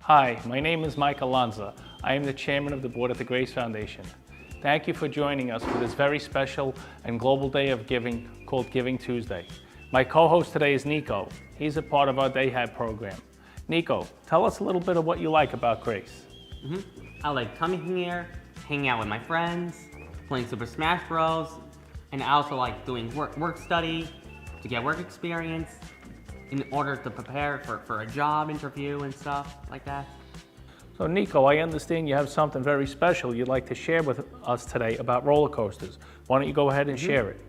Hi, my name is Mike Alonza. I am the chairman of the board at the Grace Foundation. Thank you for joining us for this very special and global day of giving called Giving Tuesday. My co-host today is Nico. He's a part of our Day Hat program. Nico, tell us a little bit of what you like about Grace. I like coming here, hanging out with my friends, playing Super Smash Bros. And I also like doing work study to get work experience in order to prepare for a job interview and stuff like that. So Nico, I understand you have something very special you'd like to share with us today about roller coasters. Why don't you go ahead and share it?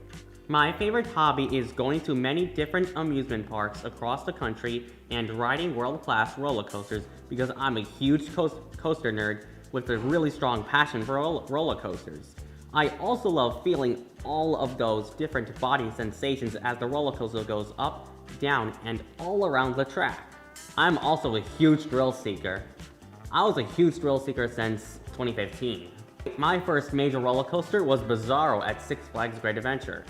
My favorite hobby is going to many different amusement parks across the country and riding world-class roller coasters because I'm a huge coaster nerd with a really strong passion for roller coasters. I also love feeling all of those different body sensations as the roller coaster goes up, down, and all around the track. I'm also a huge thrill seeker. I was a huge thrill seeker since 2015. My first major roller coaster was Bizarro at Six Flags Great Adventure.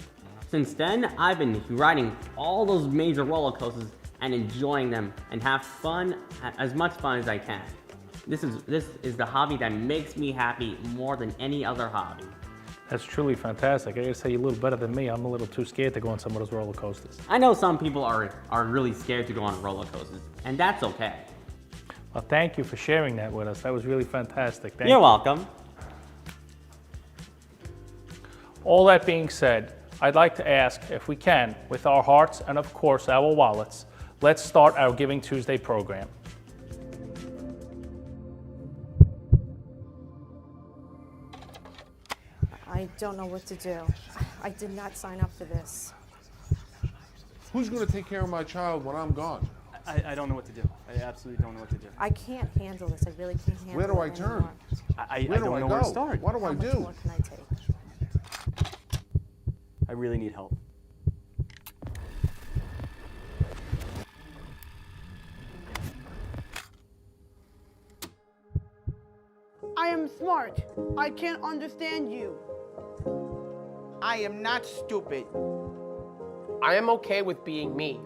Since then, I've been riding all those major roller coasters and enjoying them and have fun, as much fun as I can. This is the hobby that makes me happy more than any other hobby. That's truly fantastic. I gotta say, you're a little better than me. I'm a little too scared to go on some of those roller coasters. I know some people are really scared to go on roller coasters, and that's okay. Well, thank you for sharing that with us. That was really fantastic. Thank You're you. welcome. All that being said, I'd like to ask, if we can, with our hearts and of course our wallets, let's start our Giving Tuesday program. I don't know what to do. I did not sign up for this. Who's going to take care of my child when I'm gone? I don't know what to do. I absolutely don't know what to do. I can't handle this. I really can't handle it. Where do I turn? anymore. I Where do don't I know go? where to start. What do How I much do? more can I take? I really need help. I am smart. I can't understand you. I am not stupid. I am okay with being me.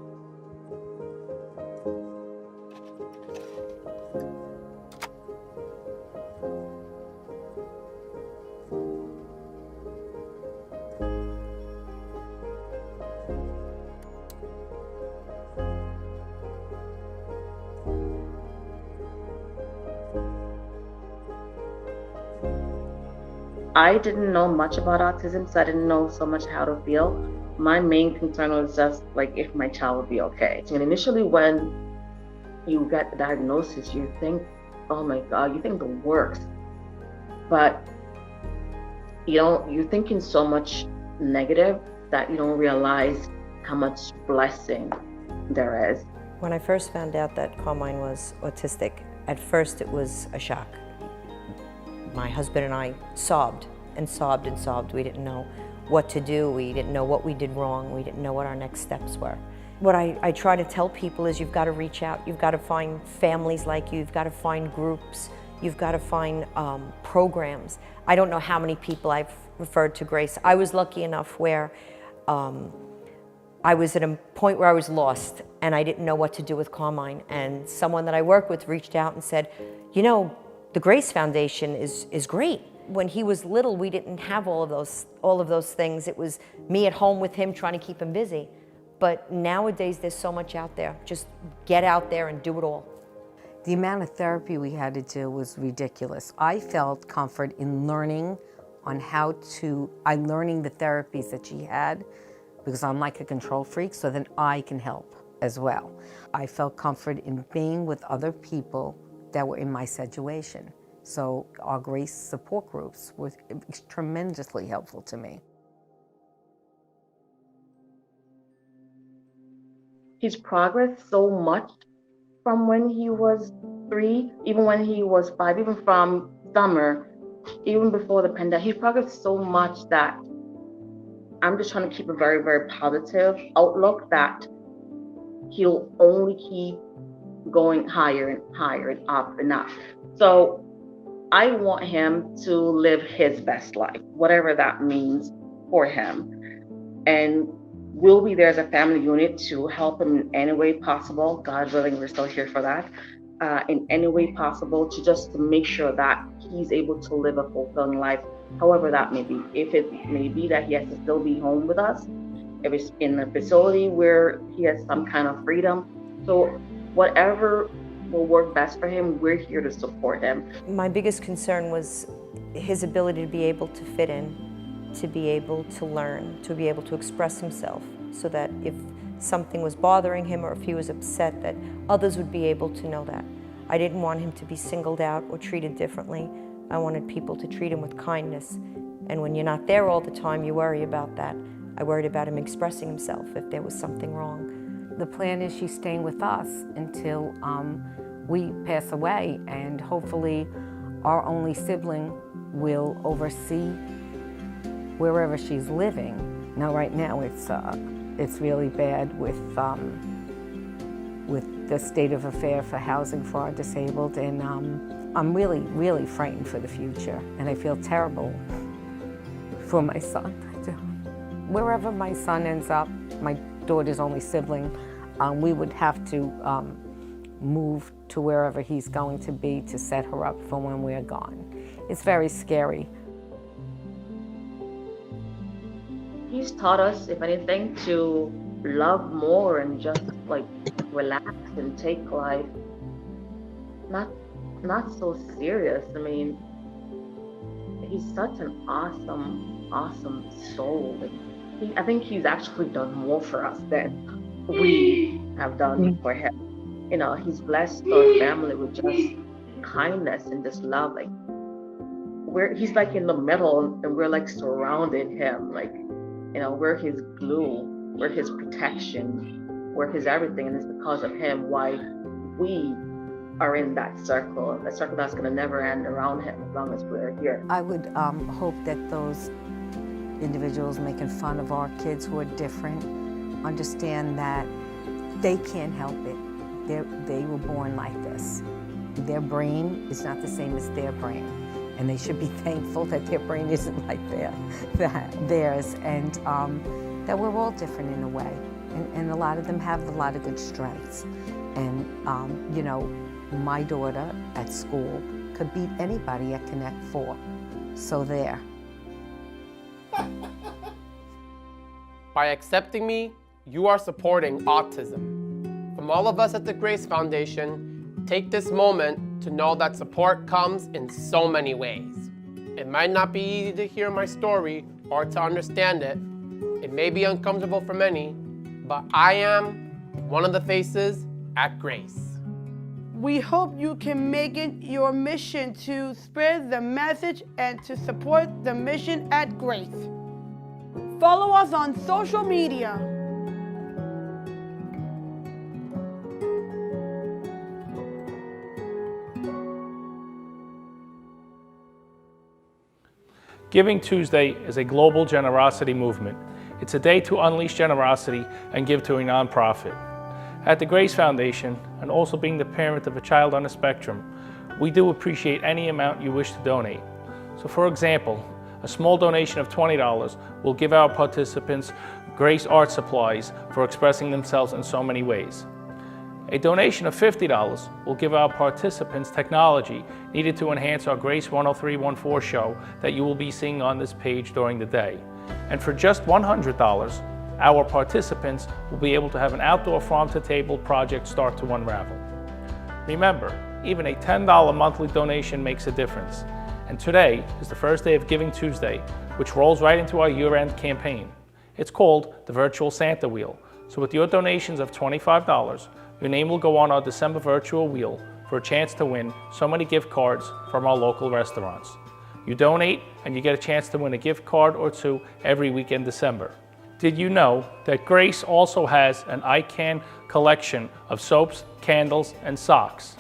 I didn't know much about autism, so I didn't know so much how to feel. My main concern was just like if my child would be okay. And initially when you get the diagnosis, you think, oh my God, you think the worst. But you're thinking so much negative that you don't realize how much blessing there is. When I first found out that Carmine was autistic, at first it was a shock. My husband and I sobbed and sobbed and sobbed. We didn't know what to do. We didn't know what we did wrong. We didn't know what our next steps were. What I try to tell people is you've got to reach out. You've got to find families like you. You've got to find groups. You've got to find programs. I don't know how many people I've referred to Grace. I was lucky enough where I was at a point where I was lost and I didn't know what to do with Carmine. And someone that I work with reached out and said, you know, the Grace Foundation is great. When he was little, we didn't have all of those things. It was me at home with him trying to keep him busy. But nowadays, there's so much out there. Just get out there and do it all. The amount of therapy we had to do was ridiculous. I felt comfort in learning on learning the therapies that she had because I'm like a control freak, so then I can help as well. I felt comfort in being with other people that were in my situation. So our Grace support groups were tremendously helpful to me. He's progressed so much from when he was 3, even when he was 5, even from summer, even before the pandemic. He's progressed so much that I'm just trying to keep a very, very positive outlook that he'll only keep going higher and higher and up and up. So I want him to live his best life, whatever that means for him. And we'll be there as a family unit to help him in any way possible. God willing, we're still here for that. in any way possible to make sure that he's able to live a fulfilling life, however that may be. If it may be that he has to still be home with us, if it's in a facility where he has some kind of freedom. So whatever will work best for him, we're here to support him. My biggest concern was his ability to be able to fit in, to be able to learn, to be able to express himself, so that if something was bothering him or if he was upset, that others would be able to know that. I didn't want him to be singled out or treated differently. I wanted people to treat him with kindness. And when you're not there all the time, you worry about that. I worried about him expressing himself if there was something wrong. The plan is she's staying with us until we pass away, and hopefully our only sibling will oversee wherever she's living. Now, right now, it's really bad with the state of affair for housing for our disabled, and I'm really, really frightened for the future, and I feel terrible for my son. I do. Wherever my son ends up, my daughter's only sibling, we would have to move to wherever he's going to be to set her up for when we're gone. It's very scary. He's taught us, if anything, to love more and just like relax and take life not so serious. I mean, he's such an awesome soul. I think he's actually done more for us than we have done for him. You know, he's blessed our family with just kindness and just love. Like he's like in the middle and we're like surrounding him. Like, you know, we're his glue, we're his protection, we're his everything, and it's because of him why we are in that circle that's gonna never end around him as long as we're here. I would hope that those individuals making fun of our kids who are different understand that they can't help it. They were born like this. Their brain is not the same as their brain, and they should be thankful that their brain isn't like theirs, and that we're all different in a way, and a lot of them have a lot of good strengths. And you know, my daughter at school could beat anybody at Connect 4, so there. By accepting me, you are supporting autism. From all of us at the Grace Foundation, take this moment to know that support comes in so many ways. It might not be easy to hear my story or to understand it. It may be uncomfortable for many, but I am one of the faces at Grace. We hope you can make it your mission to spread the message and to support the mission at Grace. Follow us on social media. Giving Tuesday is a global generosity movement. It's a day to unleash generosity and give to a nonprofit. At the Grace Foundation, and also being the parent of a child on the spectrum, we do appreciate any amount you wish to donate. So for example, a small donation of $20 will give our participants Grace art supplies for expressing themselves in so many ways. A donation of $50 will give our participants technology needed to enhance our Grace 10314 show that you will be seeing on this page during the day. And for just $100, our participants will be able to have an outdoor farm-to-table project start to unravel. Remember, even a $10 monthly donation makes a difference. And today is the first day of Giving Tuesday, which rolls right into our year-end campaign. It's called the Virtual Santa Wheel. So with your donations of $25, your name will go on our December virtual wheel for a chance to win so many gift cards from our local restaurants. You donate and you get a chance to win a gift card or two every week in December. Did you know that Grace also has an ICANN collection of soaps, candles, and socks?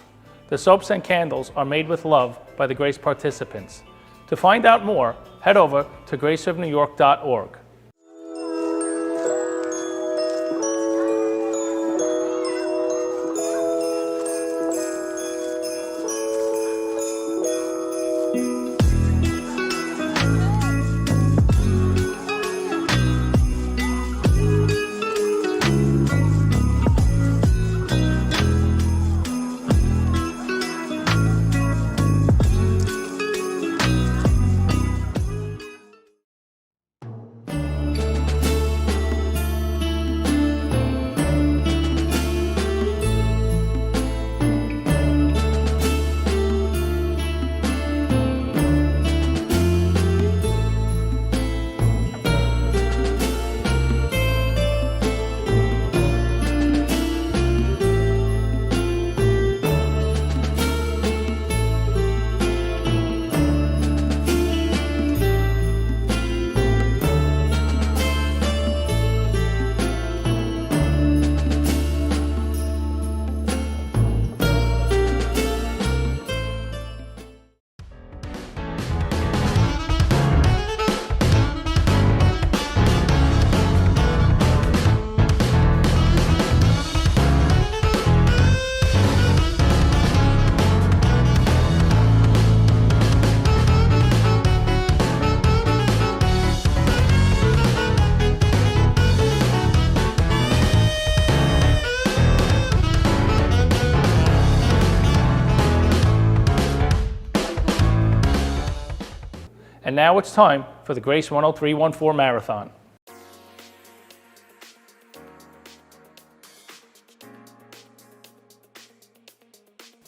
The soaps and candles are made with love by the Grace participants. To find out more, head over to graceofnewyork.org. And now it's time for the Grace 10314 Marathon.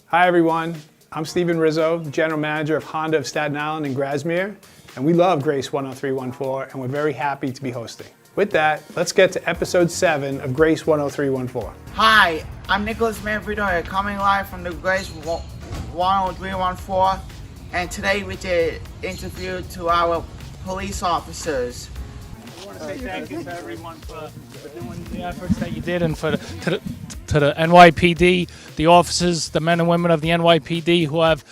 Hi everyone, I'm Steven Rizzo, General Manager of Honda of Staten Island and Grasmere, and we love Grace 10314 and we're very happy to be hosting. With that, let's get to episode 7 of Grace 10314. Hi, I'm Nicholas Manfredo, coming live from the Grace 10314, and today we did interview to our police officers. I want to say thank you to everyone for doing the efforts that you did, and to the NYPD, the officers, the men and women of the NYPD who have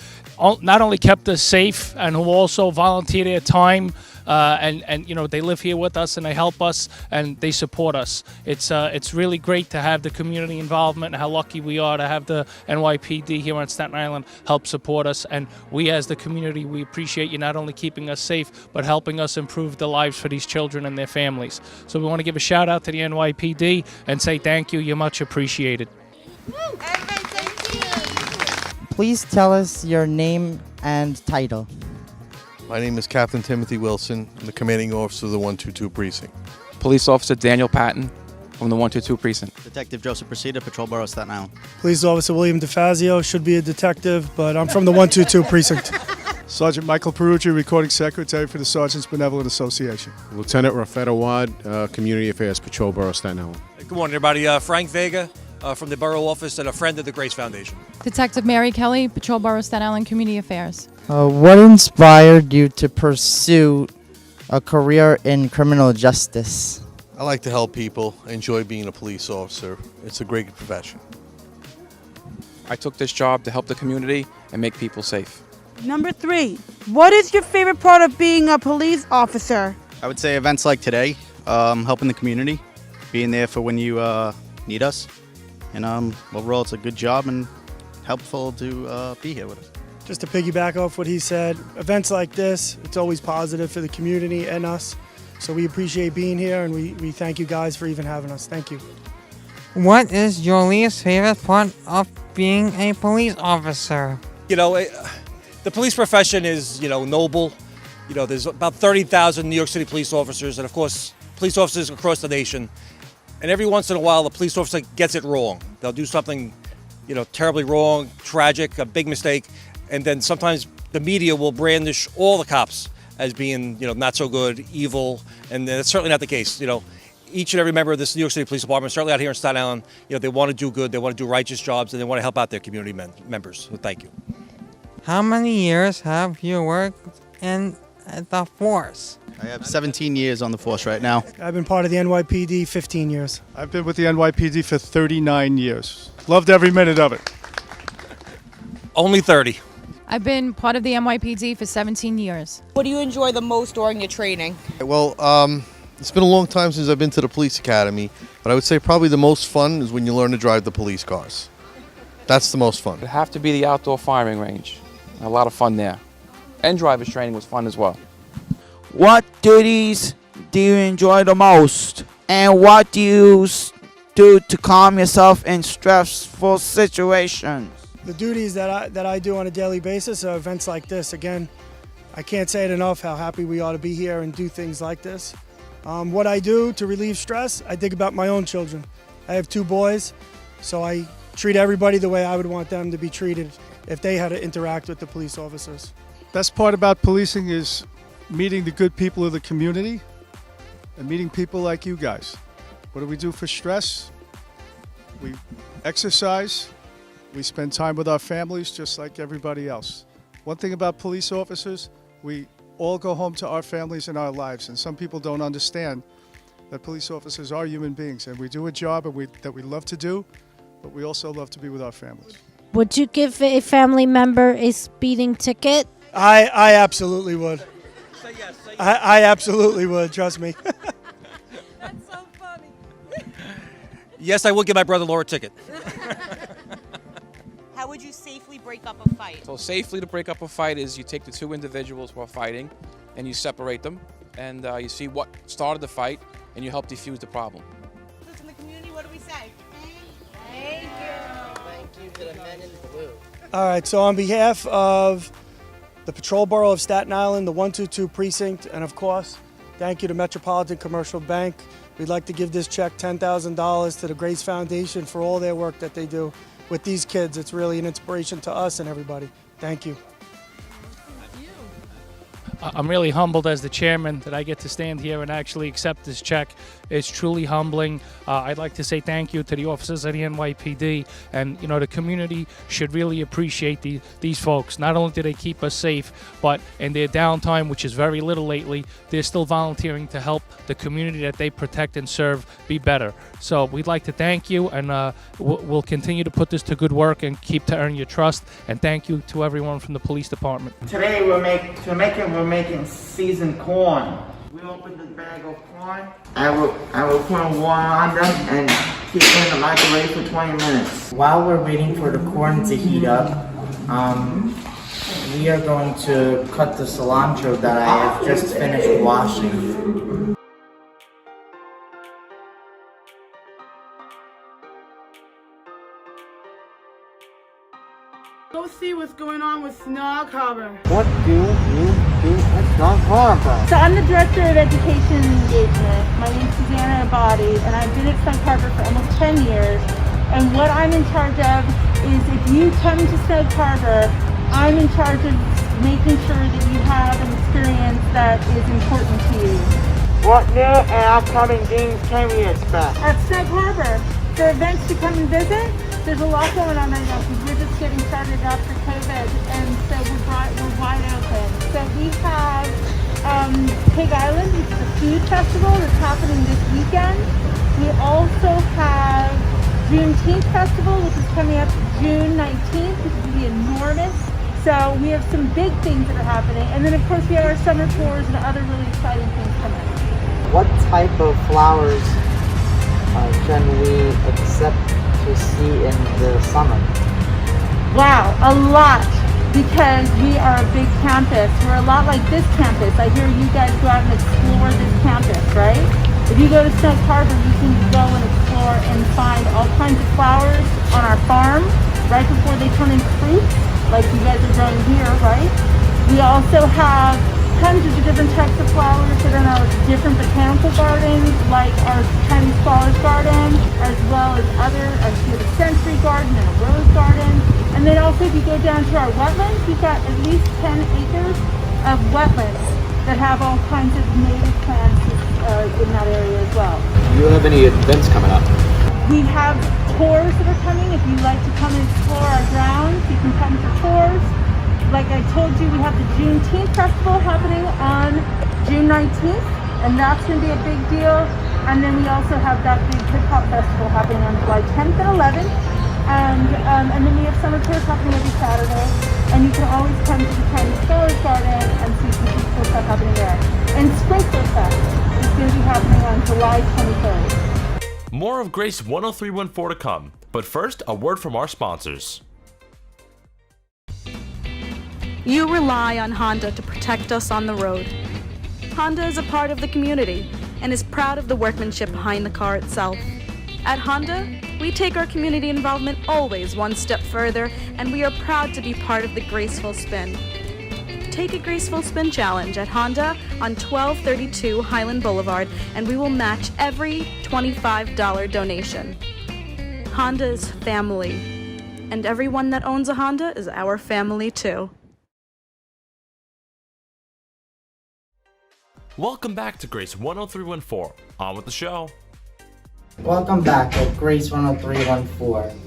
not only kept us safe and who also volunteer their time and you know, they live here with us and they help us and they support us. It's really great to have the community involvement and how lucky we are to have the NYPD here on Staten Island help support us. And we as the community, we appreciate you not only keeping us safe but helping us improve the lives for these children and their families. So we want to give a shout out to the NYPD and say thank you. You're much appreciated. Please tell us your name and title. My name is Captain Timothy Wilson. I'm the commanding officer of the 122 Precinct. Police Officer Daniel Patton from the 122 Precinct. Detective Joseph Procida, Patrol Borough, Staten Island. Police Officer William DeFazio, should be a detective, but I'm from the 122 Precinct. Sergeant Michael Perugia, Recording Secretary for the Sergeants Benevolent Association. Lieutenant Rafael Wad, Community Affairs, Patrol Borough, Staten Island. Good morning, everybody. Frank Vega from the Borough Office and a friend of the Grace Foundation. Detective Mary Kelly, Patrol Borough, Staten Island, Community Affairs. What inspired you to pursue a career in criminal justice? I like to help people. I enjoy being a police officer. It's a great profession. I took this job to help the community and make people safe. Number 3, what is your favorite part of being a police officer? I would say events like today, helping the community, being there for when you need us. And overall, it's a good job and helpful to be here with us. Just to piggyback off what he said, events like this, it's always positive for the community and us. So we appreciate being here, and we thank you guys for even having us. Thank you. What is your least favorite part of being a police officer? You know, the police profession is, you know, noble. You know, there's about 30,000 New York City police officers, and of course, police officers across the nation. And every once in a while, the police officer gets it wrong. They'll do something, you know, terribly wrong, tragic, a big mistake. And then sometimes the media will brandish all the cops as being, you know, not so good, evil, and that's certainly not the case. You know, each and every member of this New York City Police Department, certainly out here in Staten Island, you know, they want to do good, they want to do righteous jobs, and they want to help out their community members. So thank you. How many years have you worked in the force? I have 17 years on the force right now. I've been part of the NYPD 15 years. I've been with the NYPD for 39 years. Loved every minute of it. Only 30. I've been part of the NYPD for 17 years. What do you enjoy the most during your training? Well, it's been a long time since I've been to the police academy, but I would say probably the most fun is when you learn to drive the police cars. That's the most fun. It'd have to be the outdoor firing range. A lot of fun there. And driver's training was fun as well. What duties do you enjoy the most? And what do you do to calm yourself in stressful situations? The duties that I do on a daily basis are events like this. Again, I can't say it enough how happy we are to be here and do things like this. What I do to relieve stress, I think about my own children. I have 2 boys, so I treat everybody the way I would want them to be treated if they had to interact with the police officers. Best part about policing is meeting the good people of the community and meeting people like you guys. What do we do for stress? We exercise. We spend time with our families just like everybody else. One thing about police officers, we all go home to our families and our lives, and some people don't understand that police officers are human beings, and we do a job that we love to do, but we also love to be with our families. Would you give a family member a speeding ticket? I absolutely would. Say yes. Say yes. I absolutely would, trust me. That's so funny. Yes, I would give my brother-in-law a ticket. How would you safely break up a fight? So safely to break up a fight is you take the 2 individuals who are fighting and you separate them and you see what started the fight and you help defuse the problem. In the community, what do we say? Thank you. Thank you to the men in blue. All right, so on behalf of the Patrol Borough of Staten Island, the 122 Precinct, and of course, thank you to Metropolitan Commercial Bank. We'd like to give this check $10,000 to the Grace Foundation for all their work that they do with these kids. It's really an inspiration to us and everybody. Thank you. I'm really humbled as the chairman that I get to stand here and actually accept this check. It's truly humbling. I'd like to say thank you to the officers of the NYPD, and the community should really appreciate these folks. Not only do they keep us safe, but in their downtime, which is very little lately, they're still volunteering to help the community that they protect and serve be better. So we'd like to thank you, and we'll continue to put this to good work and keep to earn your trust. And thank you to everyone from the police department. Today we're making seasoned corn. We open the bag of corn. I will put water on them and keep them in the microwave for 20 minutes. While we're waiting for the corn to heat up, we are going to cut the cilantro that I have just finished washing. Go see what's going on with Snug Harbor. What do you do at Snug Harbor? So I'm the Director of Education and Engagement. My name's Susanna Abadi, and I've been at Snug Harbor for almost 10 years. And what I'm in charge of is if you come to Snug Harbor, I'm in charge of making sure that you have an experience that is important to you. What new and upcoming things can we expect? At Snug Harbor, for events to come and visit, there's a lot going on right now because we're just getting started after COVID, and so we're wide open. So we have Pig Island, which is a food festival that's happening this weekend. We also have Juneteenth Festival, which is coming up June 19th, which is going to be enormous. So we have some big things that are happening. And then of course we have our summer tours and other really exciting things coming. What type of flowers can we accept to see in the summer? Wow, a lot, because we are a big campus. We're a lot like this campus. I hear you guys go out and explore this campus, right? If you go to Snug Harbor, you can go and explore and find all kinds of flowers on our farm right before they turn into fruit, like you guys are growing here, right? We also have hundreds of different types of flowers that are in our different botanical gardens, like our Chinese flowers garden, as well as our century garden and a rose garden. And then also if you go down to our wetlands, we've got at least 10 acres of wetlands that have all kinds of native plants in that area as well. Do you have any events coming up? We have tours that are coming. If you'd like to come and explore our grounds, you can come for tours. Like I told you, we have the Juneteenth Festival happening on June 19th, and that's going to be a big deal. And then we also have that big hip hop festival happening on July 10th and 11th. And then we have summer tours happening every Saturday. And you can always come to the Chinese Flowers Garden and see some cool stuff happening there. And Sprinkler Fest is going to be happening on July 23rd. More of Grace 10314 to come. But first, a word from our sponsors. You rely on Honda to protect us on the road. Honda is a part of the community and is proud of the workmanship behind the car itself. At Honda, we take our community involvement always one step further, and we are proud to be part of the Graceful Spin. Take a Graceful Spin challenge at Honda on 1232 Highland Boulevard, and we will match every $25 donation. Honda is family, and everyone that owns a Honda is our family too. Welcome back to Grace 10314. On with the show. Welcome back at Grace 10314.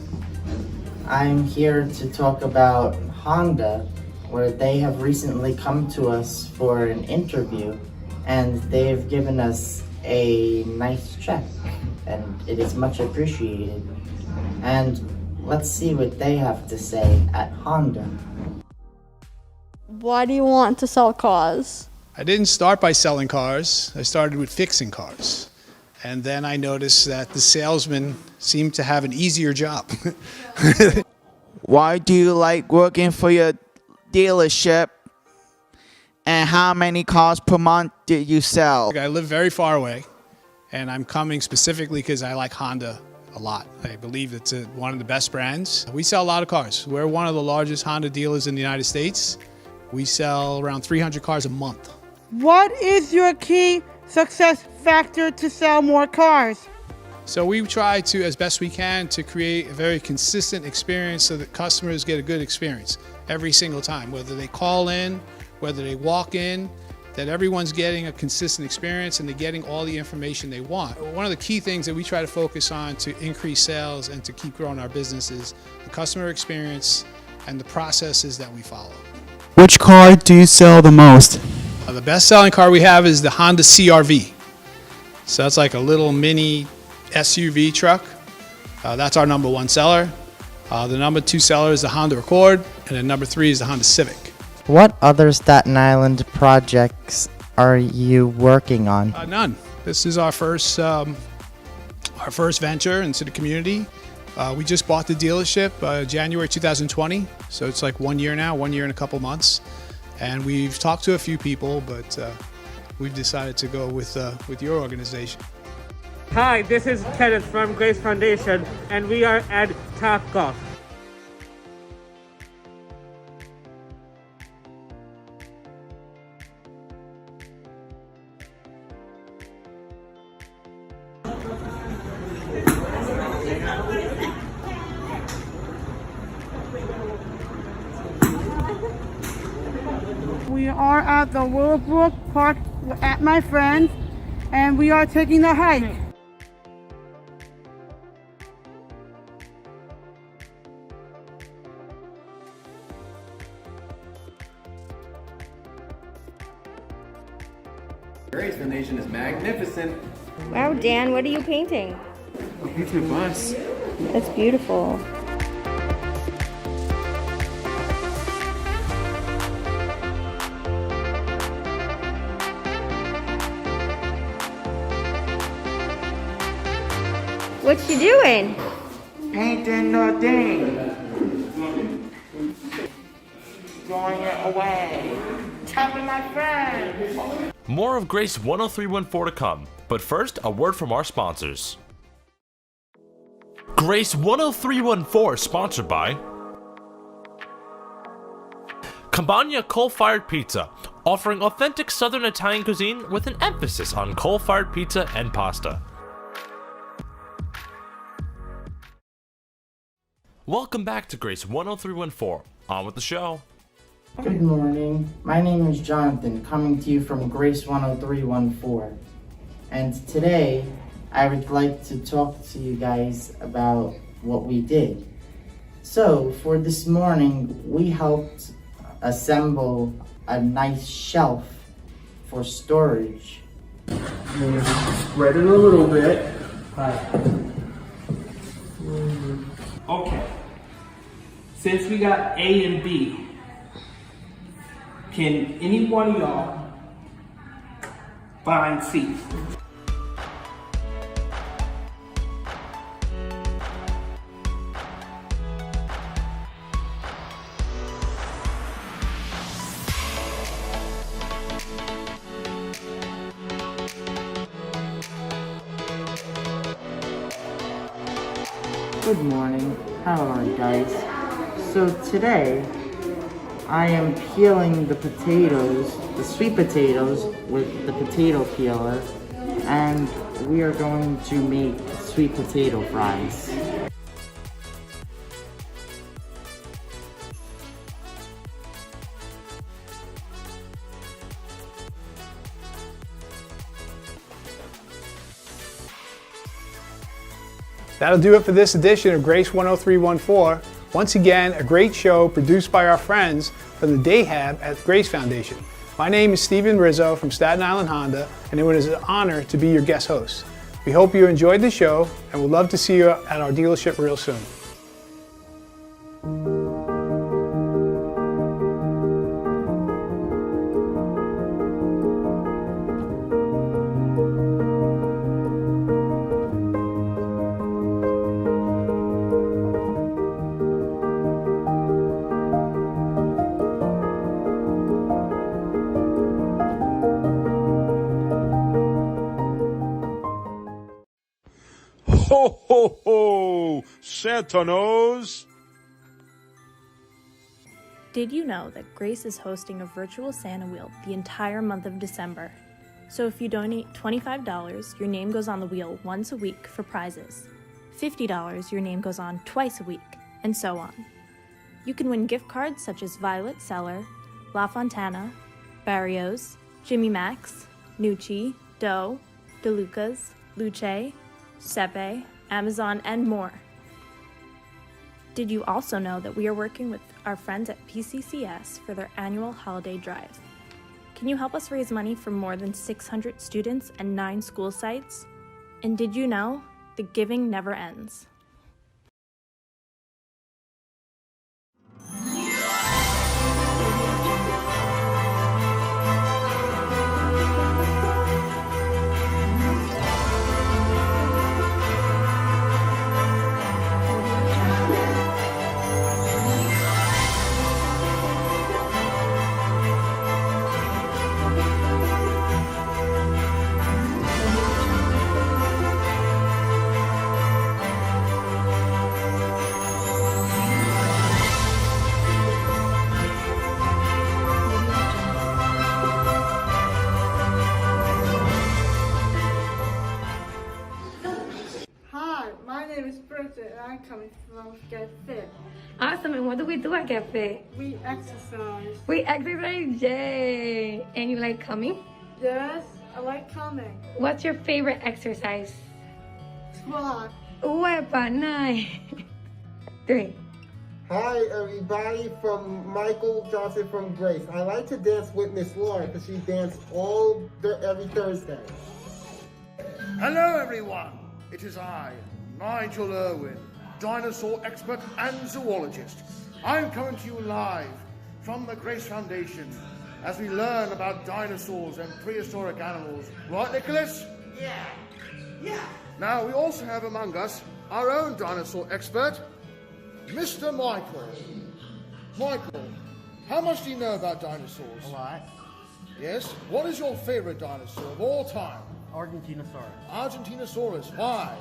I'm here to talk about Honda, where they have recently come to us for an interview, and they've given us a nice check, and it is much appreciated. And let's see what they have to say at Honda. Why do you want to sell cars? I didn't start by selling cars. I started with fixing cars. And then I noticed that the salesmen seemed to have an easier job. Why do you like working for your dealership? And how many cars per month did you sell? I live very far away, and I'm coming specifically because I like Honda a lot. I believe it's one of the best brands. We sell a lot of cars. We're one of the largest Honda dealers in the United States. We sell around 300 cars a month. What is your key success factor to sell more cars? So we try to, as best we can, to create a very consistent experience so that customers get a good experience every single time, whether they call in, whether they walk in, that everyone's getting a consistent experience and they're getting all the information they want. One of the key things that we try to focus on to increase sales and to keep growing our business is the customer experience and the processes that we follow. Which car do you sell the most? The best-selling car we have is the Honda CR-V. So that's like a little mini SUV truck. That's our number one seller. The number two seller is the Honda Accord, and then number three is the Honda Civic. What other Staten Island projects are you working on? None. This is our first venture into the community. We just bought the dealership January 2020, so it's like 1 year now, 1 year and a couple months. And we've talked to a few people, but we've decided to go with your organization. Hi, this is Kenneth from Grace Foundation, and we are at Top Golf. We are at the Willowbrook Park at my friends, and we are taking the hike. Grace Foundation is magnificent. Wow, Dan, what are you painting? It's a bus. That's beautiful. What you doing? Painting the thing. Throwing it away. Tell me my friends. More of Grace 10314 to come, but first, a word from our sponsors. Grace 10314 sponsored by Campagna Coal-Fired Pizza, offering authentic Southern Italian cuisine with an emphasis on coal-fired pizza and pasta. Welcome back to Grace 10314. On with the show. Good morning. My name is Jonathan, coming to you from Grace 10314. And today, I would like to talk to you guys about what we did. So, for this morning, we helped assemble a nice shelf for storage. Spread it a little bit. Okay. Since we got A and B, can any one of y'all find C? Good morning. How are you guys? So today, I am peeling the potatoes, the sweet potatoes, with the potato peeler, and we are going to make sweet potato fries. That'll do it for this edition of Grace 10314. Once again, a great show produced by our friends from the Day Hab at Grace Foundation. My name is Steven Rizzo from Staten Island Honda, and it was an honor to be your guest host. We hope you enjoyed the show, and we'd love to see you at our dealership real soon. Ho, ho, ho! Santa knows. Did you know that Grace is hosting a virtual Santa wheel the entire month of December? So if you donate $25, your name goes on the wheel once a week for prizes. $50, your name goes on twice a week, and so on. You can win gift cards such as Violet Cellar, La Fontana, Barrios, Jimmy Max, Nucci, Doe, DeLucas, Luce, Sepe, Amazon, and more. Did you also know that we are working with our friends at PCCS for their annual holiday drive? Can you help us raise money for more than 600 students and 9 school sites? And did you know the giving never ends? Hi, my name is Bridget and I'm coming from Get Fit. Awesome, and what do we do at Get Fit? We exercise. We exercise, yay! And you like coming? Yes, I like coming. What's your favorite exercise? Squat. Wepa, nice. 3. Hi everybody, from Michael Johnson from Grace. I like to dance with Miss Laura because she dances every Thursday. Hello everyone, it is I, Nigel Irwin, dinosaur expert and zoologist. I'm coming to you live from the Grace Foundation as we learn about dinosaurs and prehistoric animals. Right, Nicholas? Yeah. Yeah. Now, we also have among us our own dinosaur expert, Mr. Michael. Michael, how much do you know about dinosaurs? A lot. Yes? What is your favorite dinosaur of all time? Argentinosaurus. Argentinosaurus. Why?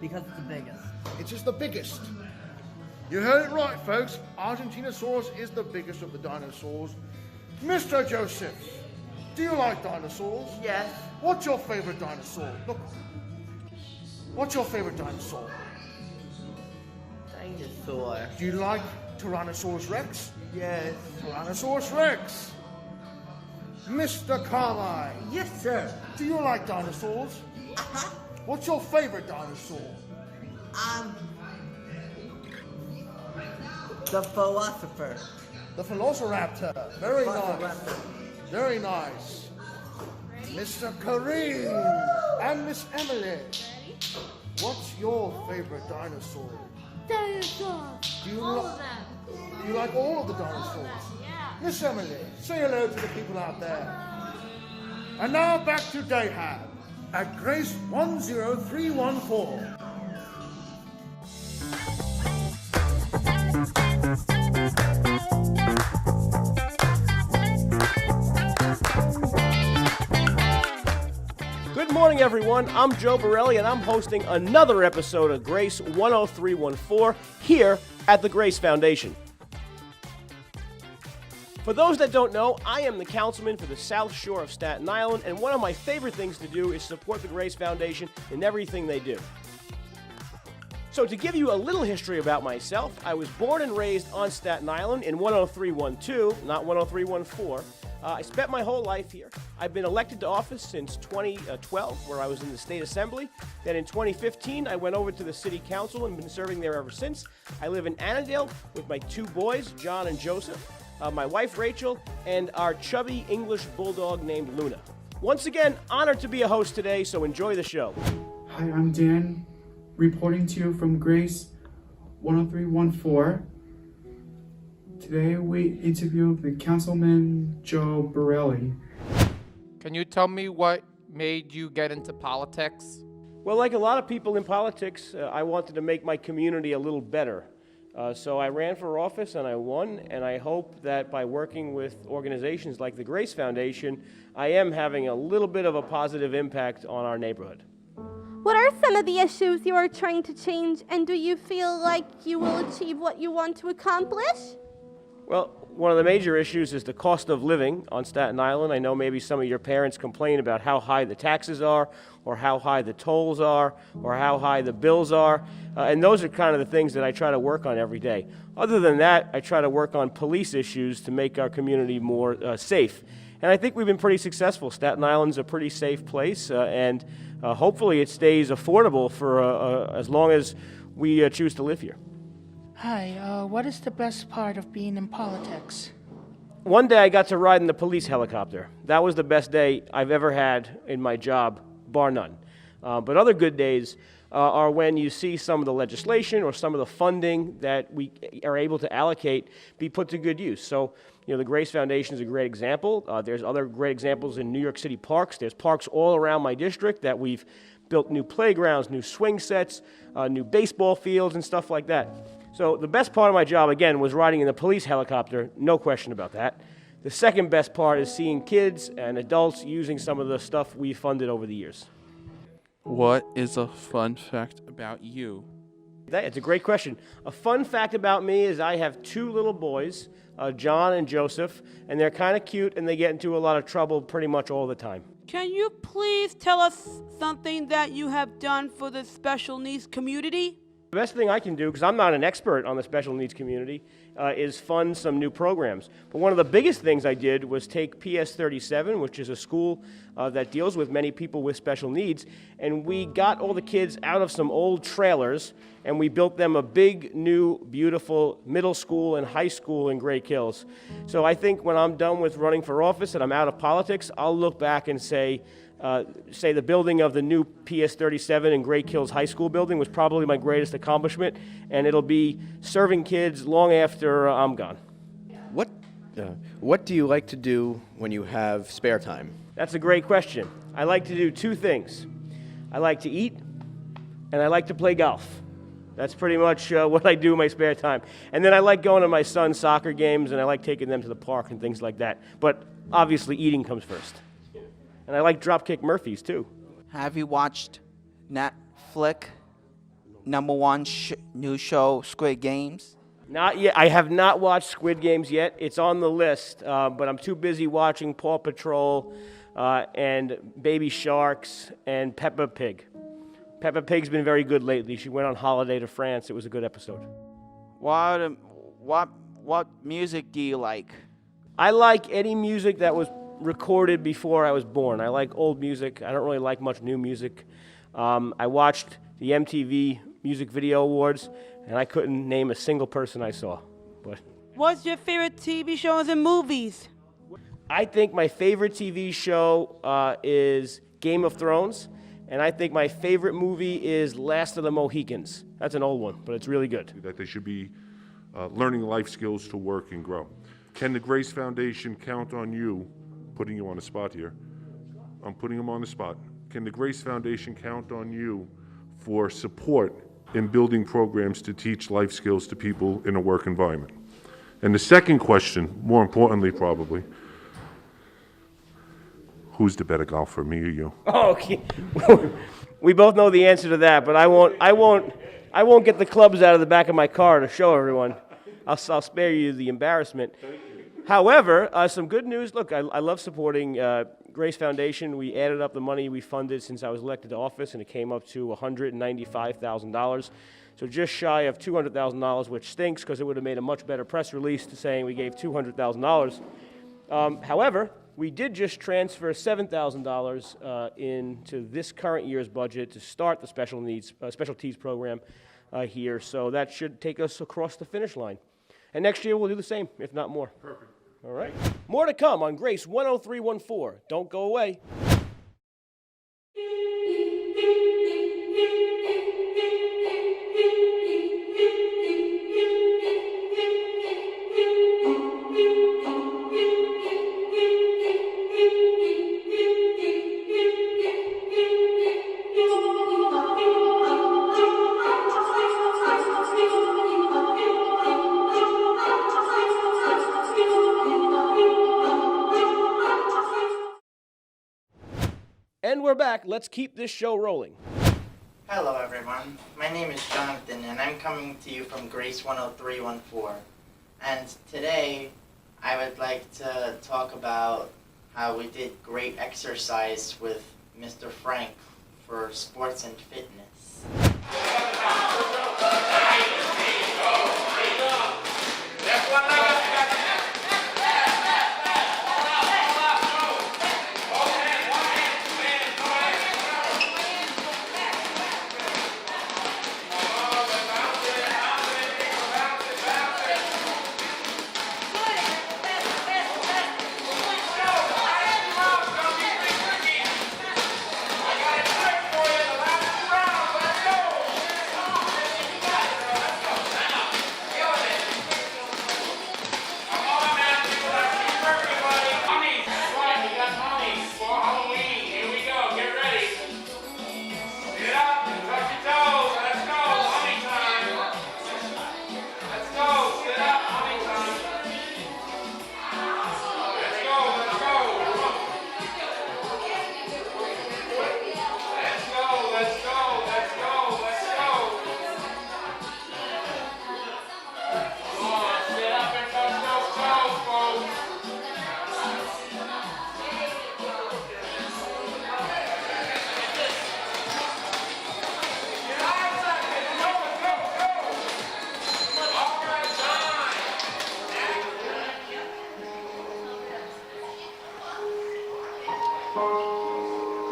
Because it's the biggest. It's just the biggest. You heard it right, folks. Argentinosaurus is the biggest of the dinosaurs. Mr. Joseph, do you like dinosaurs? Yes. What's your favorite dinosaur? Look. What's your favorite dinosaur? Dinosaur. Do you like Tyrannosaurus Rex? Yes. Tyrannosaurus Rex. Mr. Carmine. Yes, sir. Do you like dinosaurs? Uh-huh. What's your favorite dinosaur? The philosopher. The Velociraptor. Very nice. Very nice. Mr. Kareem and Miss Emily. What's your favorite dinosaur? Dinosaurs. Do you like all of the dinosaurs? Yeah. Miss Emily, say hello to the people out there. And now back to Dayhab at Grace 10314. Good morning, everyone. I'm Joe Borelli, and I'm hosting another episode of Grace 10314 here at the Grace Foundation. For those that don't know, I am the councilman for the South Shore of Staten Island, and one of my favorite things to do is support the Grace Foundation in everything they do. So to give you a little history about myself, I was born and raised on Staten Island in 10312, not 10314. I spent my whole life here. I've been elected to office since 2012, where I was in the State Assembly. Then in 2015, I went over to the City Council and been serving there ever since. I live in Annandale with my 2 boys, John and Joseph, my wife Rachel, and our chubby English bulldog named Luna. Once again, honored to be a host today, so enjoy the show. Hi, I'm Dan, reporting to you from Grace 10314. Today we interview the Councilman Joe Borelli. Can you tell me what made you get into politics? Well, like a lot of people in politics, I wanted to make my community a little better. So I ran for office and I won, and I hope that by working with organizations like the Grace Foundation, I am having a little bit of a positive impact on our neighborhood. What are some of the issues you are trying to change, and do you feel like you will achieve what you want to accomplish? Well, One of the major issues is the cost of living on Staten Island. I know maybe some of your parents complain about how high the taxes are, or how high the tolls are, or how high the bills are. And those are kind of the things that I try to work on every day. Other than that, I try to work on police issues to make our community more safe. And I think we've been pretty successful. Staten Island's a pretty safe place, and hopefully it stays affordable for as long as we choose to live here. Hi, what is the best part of being in politics? One day I got to ride in the police helicopter. That was the best day I've ever had in my job, bar none. But other good days are when you see some of the legislation or some of the funding that we are able to allocate be put to good use. So, the Grace Foundation is a great example. There's other great examples in New York City parks. There's parks all around my district that we've built new playgrounds, new swing sets, new baseball fields, and stuff like that. So the best part of my job, again, was riding in the police helicopter, no question about that. The second best part is seeing kids and adults using some of the stuff we funded over the years. What is a fun fact about you? It's a great question. A fun fact about me is I have two little boys, John and Joseph, and they're kind of cute and they get into a lot of trouble pretty much all the time. Can you please tell us something that you have done for the special needs community? The best thing I can do, because I'm not an expert on the special needs community, is fund some new programs. But one of the biggest things I did was take PS 37, which is a school that deals with many people with special needs, and we got all the kids out of some old trailers, and we built them a big, new, beautiful middle school and high school in Great Kills. So I think when I'm done with running for office and I'm out of politics, I'll look back and say the building of the new PS 37 in Great Kills High School building was probably my greatest accomplishment, and it'll be serving kids long after I'm gone. What do you like to do when you have spare time? That's a great question. I like to do two things. I like to eat, and I like to play golf. That's pretty much what I do in my spare time. And then I like going to my son's soccer games, and I like taking them to the park and things like that. But obviously eating comes first. And I like Dropkick Murphys, too. Have you watched Netflix #1 new show, Squid Games? Not yet. I have not watched Squid Games yet. It's on the list, but I'm too busy watching Paw Patrol and Baby Sharks and Peppa Pig. Peppa Pig's been very good lately. She went on holiday to France. It was a good episode. What music do you like? I like any music that was recorded before I was born. I like old music. I don't really like much new music. I watched the MTV Music Video Awards, and I couldn't name a single person I saw. But what's your favorite TV shows and movies? I think my favorite TV show is Game of Thrones, and I think my favorite movie is Last of the Mohicans. That's an old one, but it's really good. That they should be learning life skills to work and grow. Can the Grace Foundation count on you? Putting you on the spot here. I'm putting them on the spot. Can the Grace Foundation count on you for support in building programs to teach life skills to people in a work environment? And the second question, more importantly probably, who's the better golfer, me or you? Oh, okay. We both know the answer to that, but I won't get the clubs out of the back of my car to show everyone. I'll spare you the embarrassment. However, some good news. Look, I love supporting Grace Foundation. We added up the money we funded since I was elected to office, and it came up to $195,000. So just shy of $200,000, which stinks because it would have made a much better press release saying we gave $200,000. However, we did just transfer $7,000 into this current year's budget to start the specialties program here. So that should take us across the finish line. And next year we'll do the same, if not more. Perfect. All right. More to come on Grace 10314. Don't go away. And we're back. Let's keep this show rolling. Hello everyone, my name is Jonathan and I'm coming to you from Grace 10314. And today I would like to talk about how we did great exercise with Mr. Frank for sports and fitness.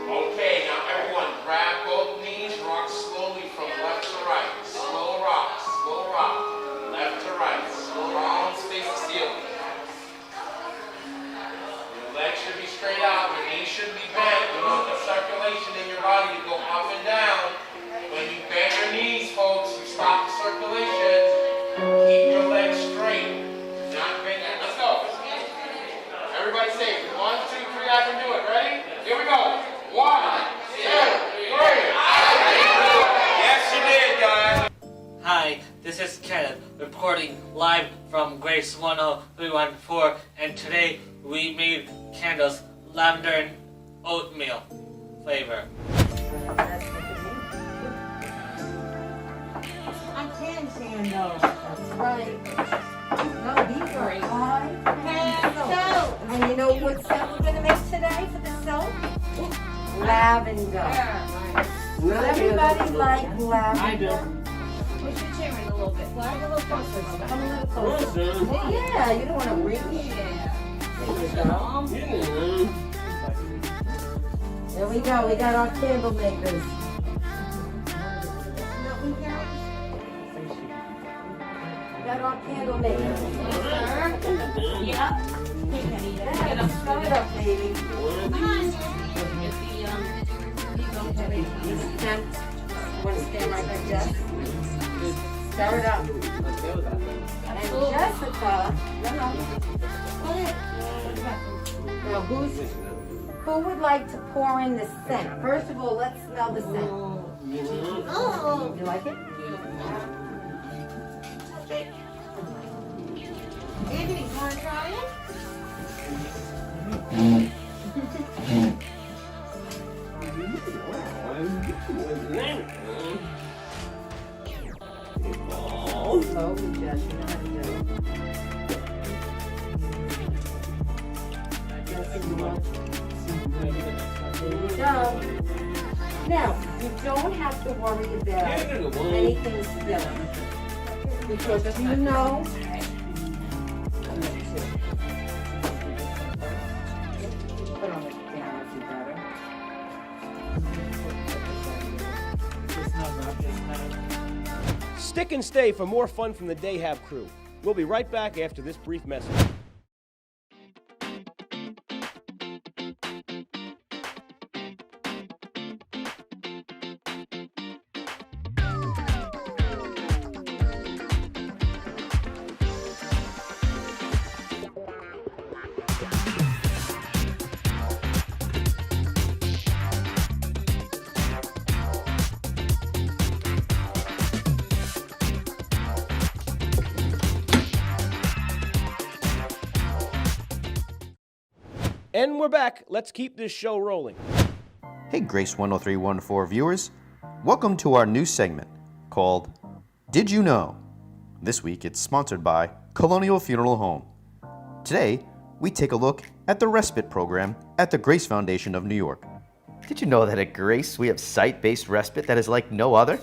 Okay, now everyone grab both knees, rock slowly from left to right. Slow rock, left to right. Slow arms face the ceiling. Your legs should be straight out, your knees should be bent. You want the circulation in your body to go up and down. When you bend your knees, folks, you stop the circulation. Keep your legs straight. Not bend it. Let's go. Everybody say 1, 2, 3, I can do it. Ready? Here we go. 1, 2, 3. Yes, you did, guys. Hi, this is Kenneth reporting live from Grace 10314, and today we made candles lavender and oatmeal flavor. I can candle. That's right. No, these are candles. And you know what scent we're going to make today for the soap? Lavender. Does everybody like lavender? I do. Push your chair in a little bit. Flag a little closer. Come a little closer. Yeah, you don't want to reach. There we go. We got our candle makers. Got our candle makers. Yeah. Start it up, baby. Come on. Want to stand right like that? Stir it up. And Jessica, now who would like to pour in the scent? First of all, let's smell the scent. Oh. You like it? Anthony, you want to try it? Slowly, Jess, you know how to do it. There you go. Now, you don't have to worry about anything spilling. Because you know put on it down if you better. Stick and stay for more fun from the Dayhab crew. We'll be right back after this brief message. And we're back. Let's keep this show rolling. Hey Grace 10314 viewers, welcome to our new segment called Did You Know? This week it's sponsored by Colonial Funeral Home. Today, we take a look at the respite program at the Grace Foundation of New York. Did you know that at Grace we have site-based respite that is like no other?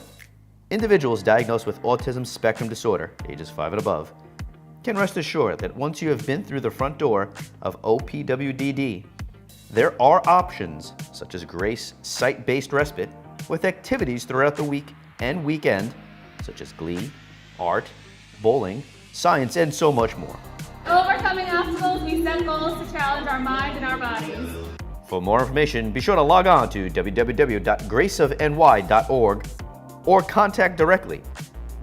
Individuals diagnosed with autism spectrum disorder, ages 5 and above, can rest assured that once you have been through the front door of OPWDD, there are options such as Grace site-based respite with activities throughout the week and weekend such as glee, art, bowling, science, and so much more. Overcoming obstacles, we set goals to challenge our mind and our bodies. For more information, be sure to log on to www.graceofny.org or contact directly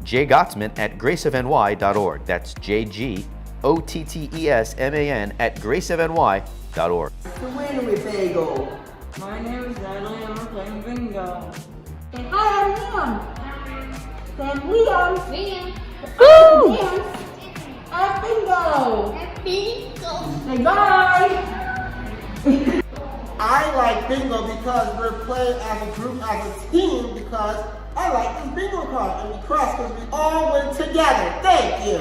Jay Gottsman at graceofny.org. That's JGOTTESMAN at graceofny.org. The winner with bagel. My name is Natalie and we're playing bingo. And hi, I'm Liam. Then Liam. Woo! At bingo. Say bye. I like bingo because we're playing as a group, as a team, because I like this bingo card, and we cross because we all went together. Thank you.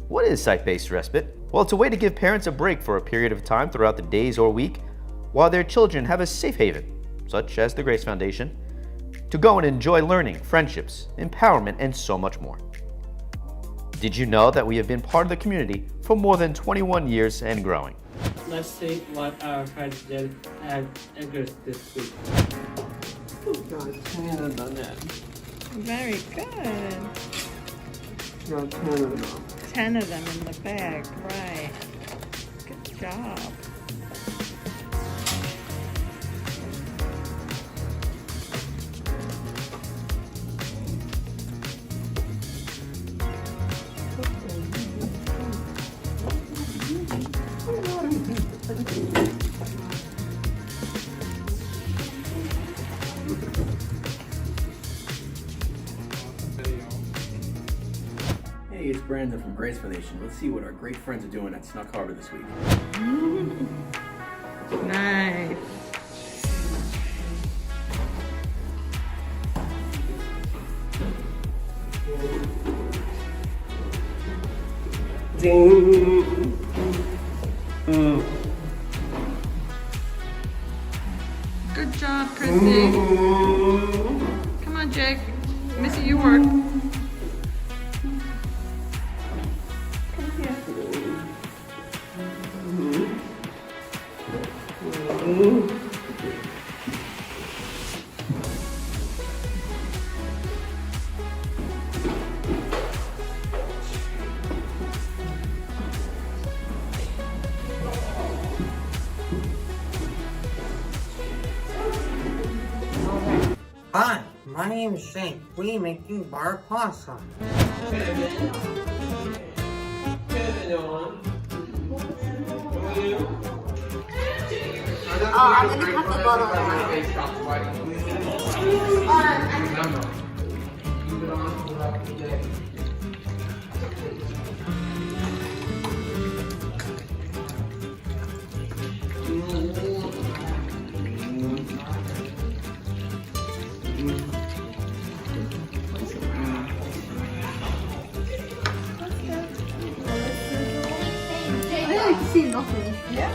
What is site-based respite? Well, it's a way to give parents a break for a period of time throughout the days or week while their children have a safe haven, such as the Grace Foundation, to go and enjoy learning, friendships, empowerment, and so much more. Did you know that we have been part of the community for more than 21 years and growing? Let's see what our president had Edgar's this week. Got 10 of them. Very good. Got 10 of them. 10 of them in the bag, right. Good job. Hey, it's Brandon from Grace Foundation. Let's see what our great friends are doing at Snuck Harbor this week. Nice. Ding. Good job, Chrissy. Come on, Jake. Missy, you work. Hi, my name is Shane. We're making bar pasta. I'm gonna cut the bottle I like to see nothing. Yeah.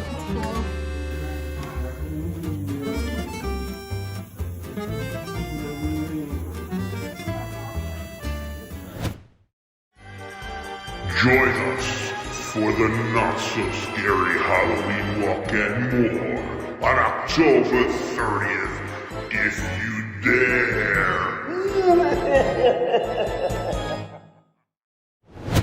Join us for the not-so-scary Halloween walk and more on October 30th, if you dare.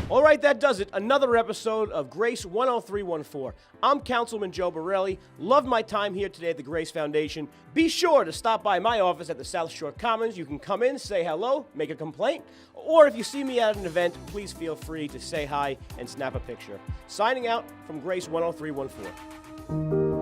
All right, that does it. Another episode of Grace 10314. I'm Councilman Joe Borelli. Loved my time here today at the Grace Foundation. Be sure to stop by my office at the South Shore Commons. You can come in, say hello, make a complaint, or if you see me at an event, please feel free to say hi and snap a picture. Signing out from Grace 10314.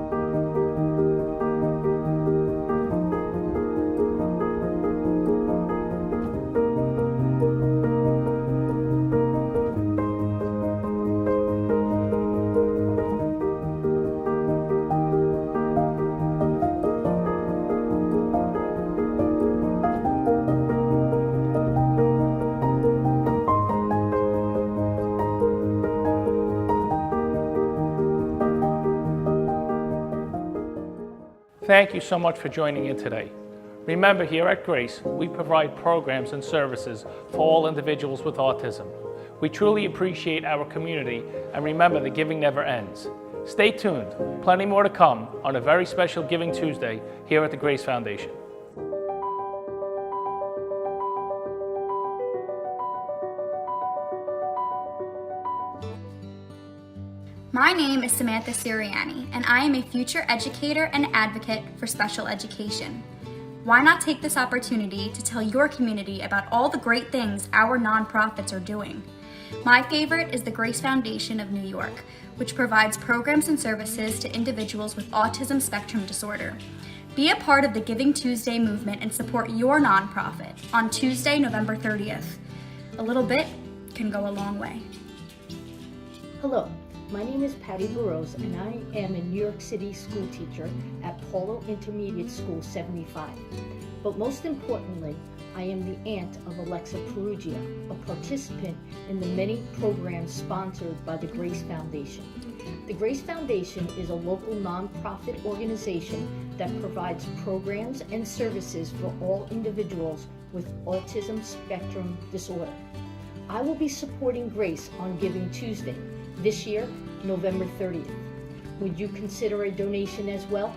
Thank you so much for joining in today. Remember, here at Grace, we provide programs and services for all individuals with autism. We truly appreciate our community, and remember, the giving never ends. Stay tuned, plenty more to come on a very special Giving Tuesday here at the Grace Foundation. My name is Samantha Sirianni, and I am a future educator and advocate for special education. Why not take this opportunity to tell your community about all the great things our nonprofits are doing? My favorite is the Grace Foundation of New York, which provides programs and services to individuals with autism spectrum disorder. Be a part of the Giving Tuesday movement and support your nonprofit on Tuesday, November 30th. A little bit can go a long way. Hello, my name is Patty Burrows, and I am a New York City school teacher at Polo Intermediate School 75. But most importantly, I am the aunt of Alexa Perugia, a participant in the many programs sponsored by the Grace Foundation. The Grace Foundation is a local nonprofit organization that provides programs and services for all individuals with autism spectrum disorder. I will be supporting Grace on Giving Tuesday, this year, November 30th. Would you consider a donation as well?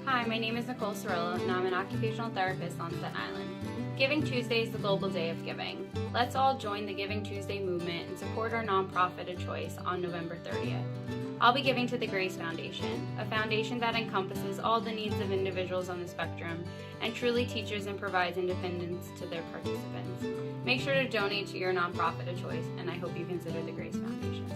Hi, my name is Nicole Cirillo, and I'm an occupational therapist on Staten Island. Giving Tuesday is the global day of giving. Let's all join the Giving Tuesday movement and support our nonprofit of choice on November 30th. I'll be giving to the Grace Foundation, a foundation that encompasses all the needs of individuals on the spectrum and truly teaches and provides independence to their participants. Make sure to donate to your nonprofit of choice, and I hope you consider the Grace Foundation.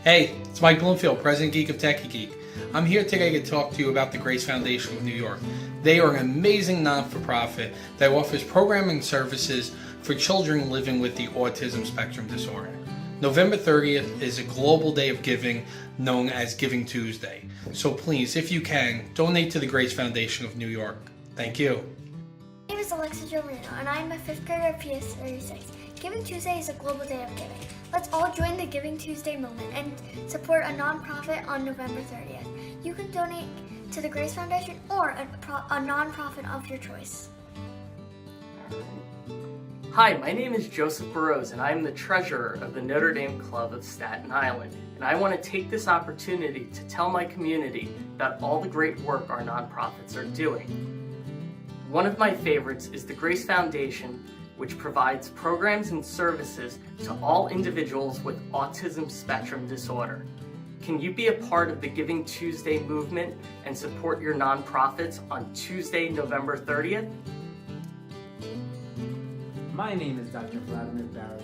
Hey, it's Mike Bloomfield, President Geek of Techie Geek. I'm here today to talk to you about the Grace Foundation of New York. They are an amazing non-for-profit that offers programming services for children living with the autism spectrum disorder. November 30th is a global day of giving known as Giving Tuesday. So please, if you can, donate to the Grace Foundation of New York. Thank you. My name is Alexa Jolino, and I am a 5th grader at PS 36. Giving Tuesday is a global day of giving. Let's all join the Giving Tuesday movement and support a nonprofit on November 30th. You can donate to the Grace Foundation or a nonprofit of your choice. Hi, my name is Joseph Burrows, and I am the treasurer of the Notre Dame Club of Staten Island. And I want to take this opportunity to tell my community about all the great work our nonprofits are doing. One of my favorites is the Grace Foundation, which provides programs and services to all individuals with autism spectrum disorder. Can you be a part of the Giving Tuesday movement and support your nonprofits on Tuesday, November 30th? My name is Dr. Vladimir Barrier,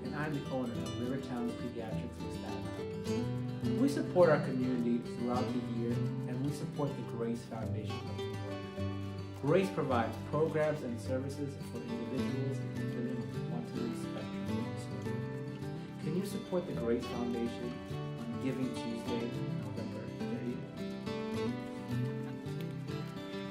and I'm the owner of Rivertown Pediatrics in Staten Island. We support our community throughout the year, and we support the Grace Foundation of New York. Grace provides programs and services for individuals living with autism spectrum disorder. Can you support the Grace Foundation on Giving Tuesday, November 30th?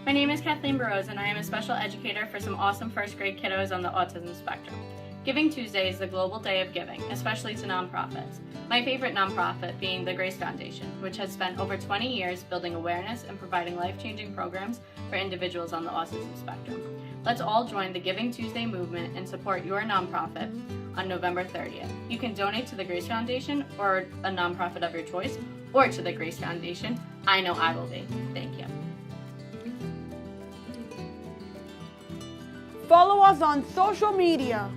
My name is Kathleen Burrows, and I am a special educator for some awesome first grade kiddos on the autism spectrum. Giving Tuesday is the global day of giving, especially to nonprofits. My favorite nonprofit being the Grace Foundation, which has spent over 20 years building awareness and providing life-changing programs for individuals on the autism spectrum. Let's all join the Giving Tuesday movement and support your nonprofit on November 30th. You can donate to the Grace Foundation or a nonprofit of your choice, or to the Grace Foundation. I know I will be. Thank you. Follow us on social media.